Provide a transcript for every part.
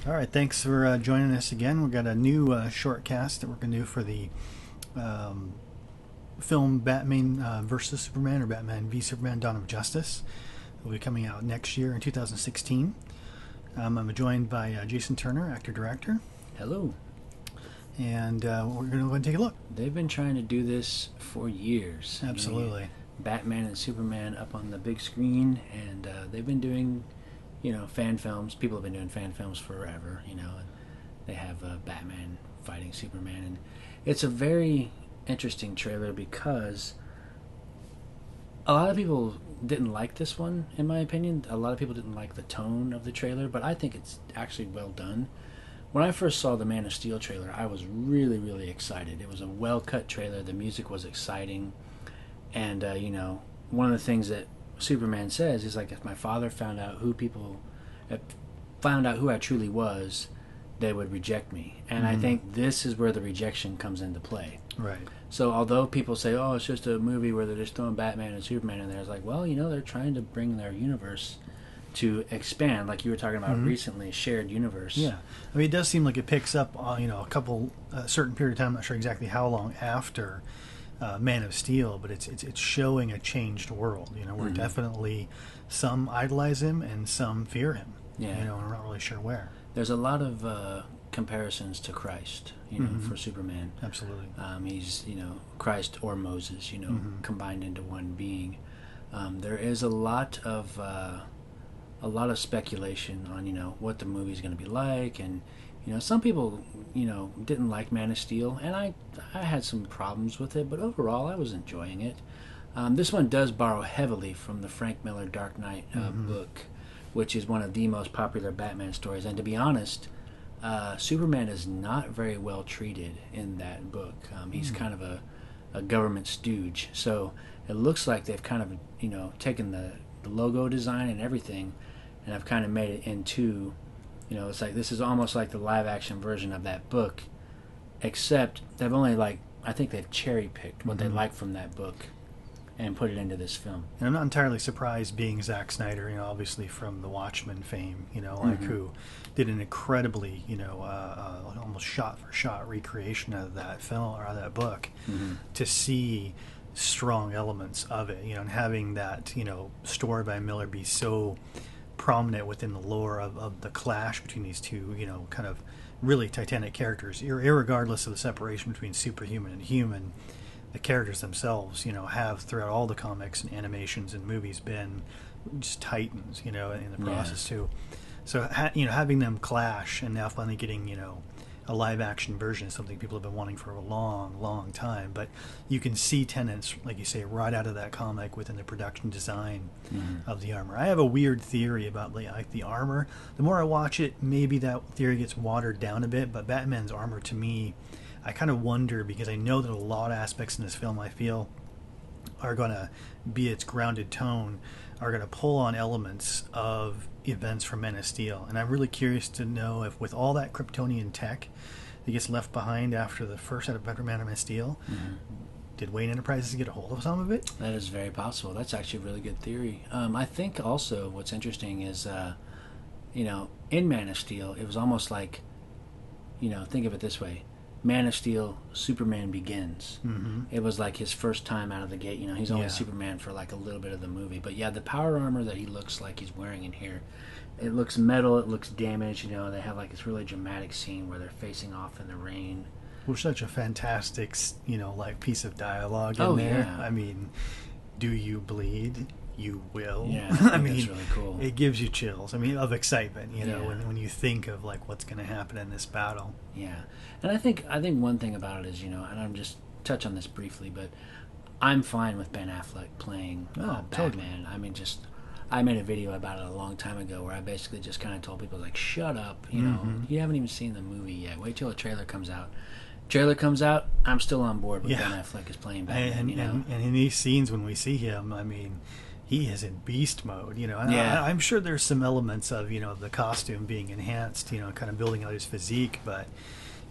All right, thanks for joining us again. We've got a new short cast that we're going to do for the um, film Batman versus Superman, or Batman v Superman: Dawn of Justice. It will be coming out next year in 2016. I'm joined by Jason Turner, actor-director, Hello. and we're going to go ahead and take a look. They've been trying to do this for years. Absolutely. Batman and Superman up on the big screen, and they've been doing, fan films. People have been doing fan films forever, and they have Batman fighting Superman. And it's a very interesting trailer because a lot of people didn't like this one, in my opinion. A lot of people didn't like the tone of the trailer, but I think it's actually well done. When I first saw the Man of Steel trailer, I was really, really excited. It was a well-cut trailer. The music was exciting. And, one of the things that Superman says is, like, if my father found out who I truly was, they would reject me. And I think this is where the rejection comes into play. Right. So although people say, oh, it's just a movie where they're just throwing Batman and Superman in there, it's like, well, they're trying to bring their universe to expand, like you were talking about recently, shared universe. Yeah. I mean, it does seem like it picks up, a certain period of time, I'm not sure exactly how long after Man of Steel, but it's showing a changed world. Where definitely some idolize him and some fear him. Yeah. And we're not really sure where. There's a lot of comparisons to Christ, for Superman. Absolutely. He's, Christ or Moses, combined into one being. There is a lot of speculation on, what the movie's going to be like, and some people, didn't like Man of Steel, and I had some problems with it, but overall I was enjoying it. This one does borrow heavily from the Frank Miller Dark Knight book, which is one of the most popular Batman stories. And to be honest, Superman is not very well treated in that book. He's kind of a government stooge, so it looks like they've kind of taken the logo design and everything, and have kind of made it into, it's like this is almost like the live action version of that book, except they've only I think they've cherry picked what they like from that book and put it into this film. And I'm not entirely surprised, being Zack Snyder, obviously from the Watchmen fame, who did an incredibly, almost shot-for-shot recreation of that film or of that book, to see strong elements of it, and having that, story by Miller be so prominent within the lore of the clash between these two, kind of really titanic characters, irregardless of the separation between superhuman and human. The characters themselves, have throughout all the comics and animations and movies been just titans, in the process too. So, having them clash and now finally getting, a live action version is something people have been wanting for a long, long time. But you can see tenets, like you say, right out of that comic within the production design of the armor. I have a weird theory about the armor. The more I watch it, maybe that theory gets watered down a bit. But Batman's armor, to me, I kind of wonder, because I know that a lot of aspects in this film, I feel, are going to be its grounded tone, are going to pull on elements of events from Man of Steel. And I'm really curious to know if, with all that Kryptonian tech that gets left behind after the first set of Man of Steel, did Wayne Enterprises get a hold of some of it? That is very possible. That's actually a really good theory. I think also what's interesting is, in Man of Steel, it was almost like, think of it this way. Man of Steel, Superman Begins. It was like his first time out of the gate. He's only Superman for like a little bit of the movie. But yeah, the power armor that he looks like he's wearing in here, it looks metal, it looks damaged. They have like this really dramatic scene where they're facing off in the rain. Well, such a fantastic, piece of dialogue in there. Yeah. I mean, do you bleed? You will. Yeah, I mean, that's really cool. It gives you chills. I mean, of excitement, when you think of what's going to happen in this battle. Yeah, and I think one thing about it is, and I'm just touch on this briefly, but I'm fine with Ben Affleck playing Batman. Totally. I mean, I made a video about it a long time ago where I basically just kind of told people shut up, you haven't even seen the movie yet. Wait till the trailer comes out. Trailer comes out, I'm still on board with Ben Affleck is playing Batman. And in these scenes when we see him, I mean, he is in beast mode, And I'm sure there's some elements of, the costume being enhanced, kind of building out his physique, but,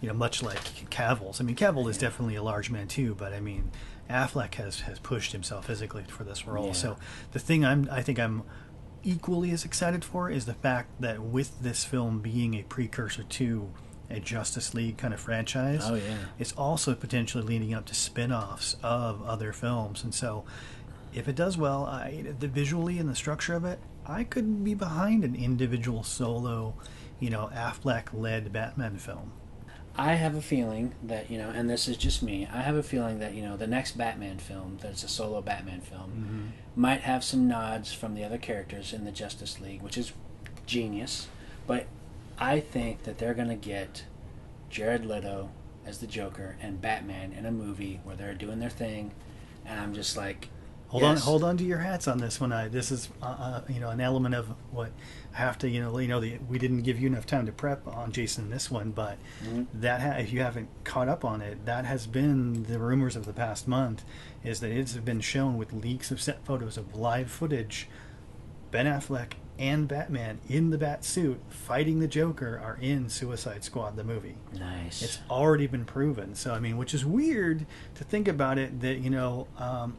much like Cavill's. I mean, Cavill is definitely a large man too, but I mean, Affleck has pushed himself physically for this role. Yeah. So the thing I think I'm equally as excited for is the fact that with this film being a precursor to a Justice League kind of franchise, Oh yeah. it's also potentially leading up to spin-offs of other films. And so if it does well, the visually and the structure of it, I could be behind an individual solo, Affleck-led Batman film. I have a feeling that, and this is just me, I have a feeling that, the next Batman film, that's a solo Batman film, might have some nods from the other characters in the Justice League, which is genius. But I think that they're going to get Jared Leto as the Joker and Batman in a movie where they're doing their thing, and I'm just like, Hold on to your hats on this one. This is an element of what I have to we didn't give you enough time to prep on Jason this one, but that if you haven't caught up on it, that has been the rumors of the past month, is that it's been shown with leaks of set photos of live footage. Ben Affleck and Batman in the bat suit fighting the Joker are in Suicide Squad the movie. Nice. It's already been proven. So which is weird to think about it, that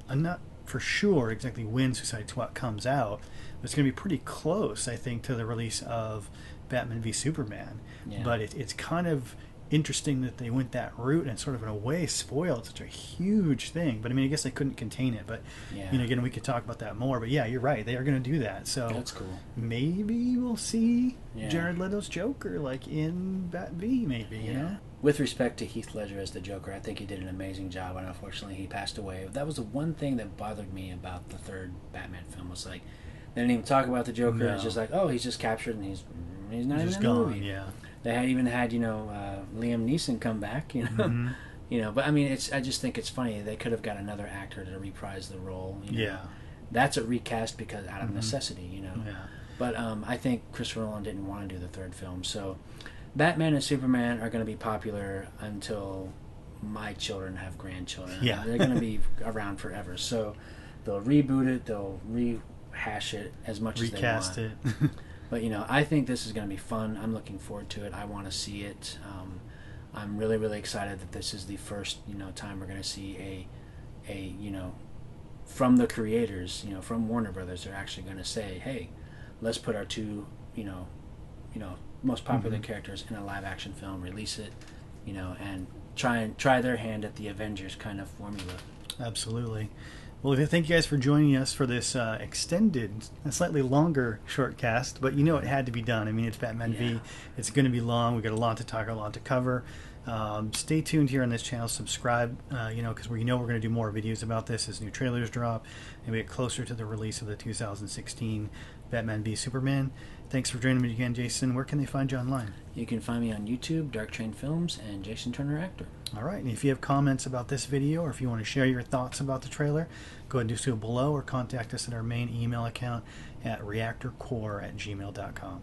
I'm not for sure exactly when Suicide Squad comes out, but it's going to be pretty close, I think, to the release of Batman v Superman. Yeah. But it's kind of interesting that they went that route and sort of in a way spoiled such a huge thing. But I guess they couldn't contain it. But again, we could talk about that more. But yeah, you're right, they are going to do that. So that's cool. Maybe we'll see Jared Leto's Joker in Bat V, maybe. You know. With respect to Heath Ledger as the Joker, I think he did an amazing job, and unfortunately he passed away. That was the one thing that bothered me about the third Batman film, was like, they didn't even talk about the Joker. No. It's just like, oh, he's just captured and he's not even in the movie. Yeah. They had Liam Neeson come back, But I just think it's funny. They could have got another actor to reprise the role. That's a recast because out of necessity, Yeah. But I think Christopher Nolan didn't want to do the third film, so Batman and Superman are going to be popular until my children have grandchildren. Yeah. They're going to be around forever. So they'll reboot it, they'll rehash it as much as they want. Recast it. But, I think this is going to be fun. I'm looking forward to it. I want to see it. I'm really, really excited that this is the first, time we're going to see a from the creators, from Warner Brothers, they're actually going to say, hey, let's put our two, most popular characters in a live action film, release it, and try their hand at the Avengers kind of formula. Absolutely. Well, thank you guys for joining us for this extended, slightly longer short cast, but it had to be done. It's Batman V. It's going to be long. We've got a lot to talk, a lot to cover. Stay tuned here on this channel. Subscribe, because we're going to do more videos about this as new trailers drop and we get closer to the release of the 2016 Batman v Superman. Thanks for joining me again, Jason. Where can they find you online? You can find me on YouTube, Dark Train Films, and Jason Turner Actor. All right, and if you have comments about this video or if you want to share your thoughts about the trailer, go ahead and do so below or contact us at our main email account at reactorcore@gmail.com.